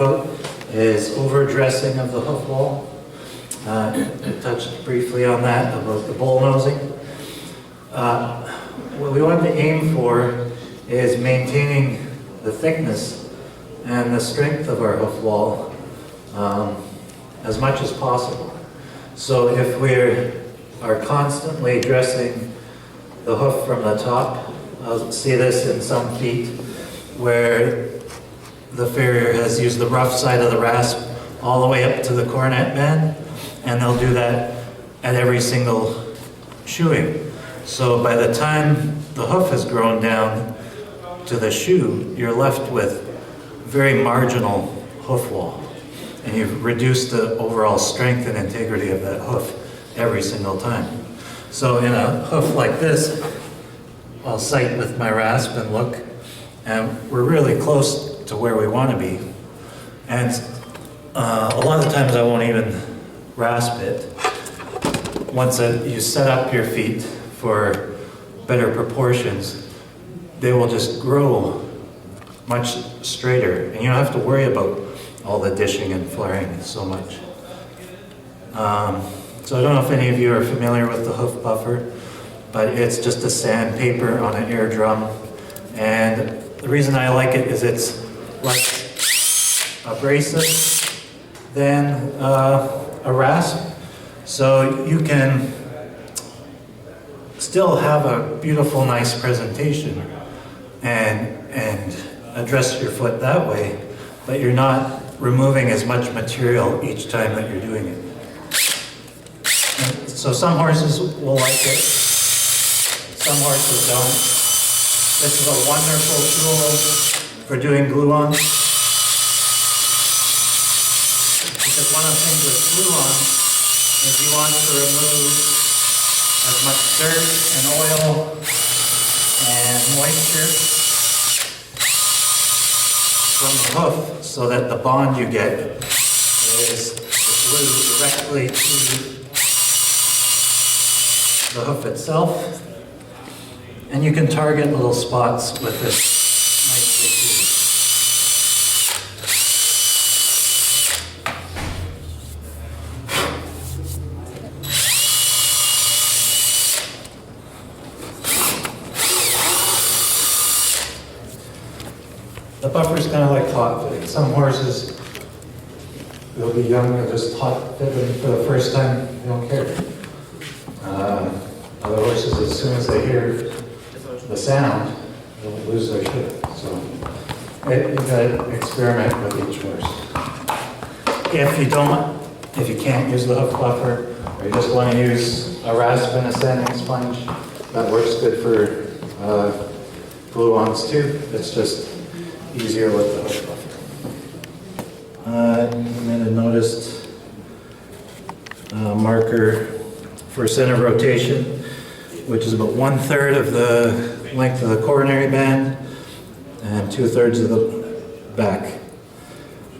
about is overdressing of the hoof wall. I touched briefly on that about the bullnosing. What we want to aim for is maintaining the thickness and the strength of our hoof wall as much as possible. So if we are constantly dressing the hoof from the top, I'll see this in some feet where the farrier has used the rough side of the rasp all the way up to the cornet band, and they'll do that at every single shoeing. So by the time the hoof has grown down to the shoe, you're left with very marginal hoof wall, and you've reduced the overall strength and integrity of that hoof every single time. So in a hoof like this, I'll sight with my rasp and look, and we're really close to where we want to be. And a lot of times I won't even rasp it. Once you set up your feet for better proportions, they will just grow much straighter, and you don't have to worry about all the dishing and flaring so much. So I don't know if any of you are familiar with the hoof buffer, but it's just a sandpaper on an air drum. And the reason I like it is it's less abrasive than a rasp. So you can still have a beautiful, nice presentation and address your foot that way, but you're not removing as much material each time that you're doing it. And so some horses will like it, some horses don't. This is a wonderful tool for doing glue-on. Because one of the things with glue-on is you want to remove as much dirt and oil and moisture from the hoof so that the bond you get is the glue directly to the hoof itself. And you can target little spots with this nicely too. The buffer is kind of like hot fitting. Some horses, they'll be young and just hot fitting for the first time, they don't care. Other horses, as soon as they hear the sound, they'll lose their shit. So you gotta experiment with each horse. If you can't use the hoof buffer, or you just want to use a rasp and a sanding sponge, that works good for glue-ons too. It's just easier with the hoof buffer. You may have noticed a marker for center rotation, which is about 1/3 of the length of the coronary band and 2/3 of the back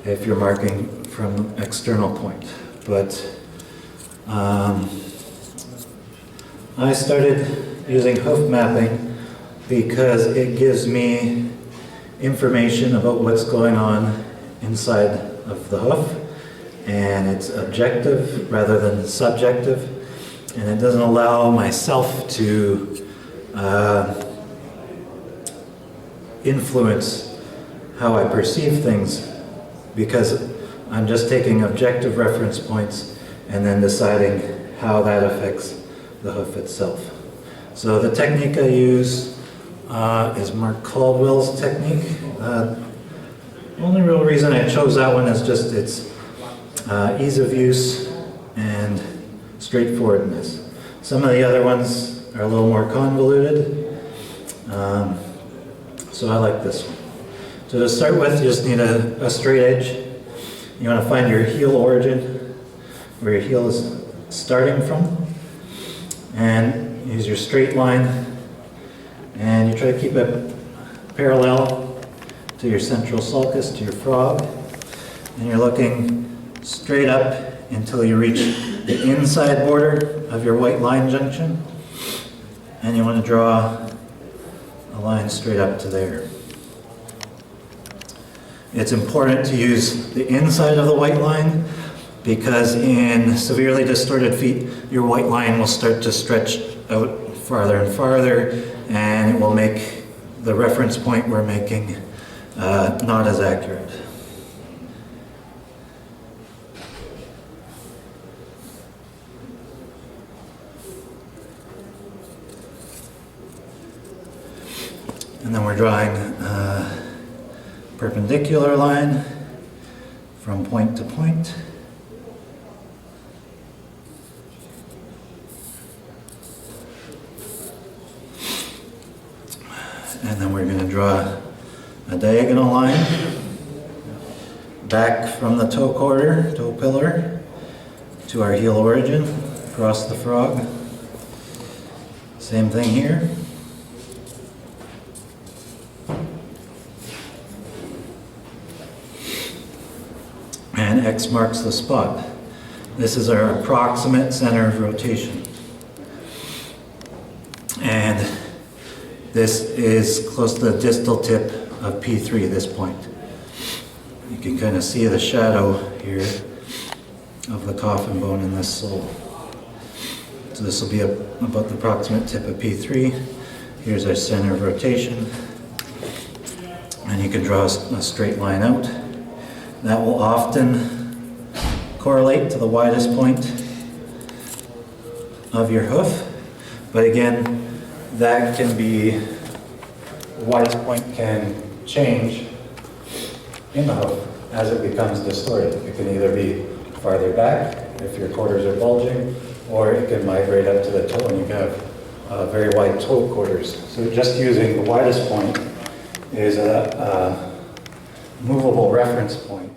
if you're marking from external point. But I started using hoof mapping because it gives me information about what's going on inside of the hoof, and it's objective rather than subjective, and it doesn't allow myself to influence how I perceive things, because I'm just taking objective reference points and then deciding how that affects the hoof itself. So the technique I use is Mark Caldwell's technique. The only real reason I chose that one is just its ease of use and straightforwardness. Some of the other ones are a little more convoluted, so I like this one. So to start with, you just need a straight edge. You want to find your heel origin, where your heel is starting from, and use your straight line, and you try to keep it parallel to your central sulcus, to your frog, and you're looking straight up until you reach the inside border of your white line junction, and you want to draw a line straight up to there. It's important to use the inside of the white line because in severely distorted feet, your white line will start to stretch out farther and farther, and it will make the reference point we're making not as accurate. And then we're drawing a perpendicular line from point to point. And then we're going to draw a diagonal line back from the toe quarter, toe pillar, to our heel origin, across the frog. Same thing here. And X marks the spot. This is our approximate center of rotation. And this is close to the distal tip of P3, this point. You can kind of see the shadow here of the coffin bone in this sole. So this will be about the approximate tip of P3. Here's our center of rotation. And you can draw a straight line out. That will often correlate to the widest point of your hoof. But again, that can be, the widest point can change in the hoof as it becomes distorted. It can either be farther back if your quarters are bulging, or it can migrate up to the toe and you can have very wide toe quarters. So just using the widest point is a movable reference point.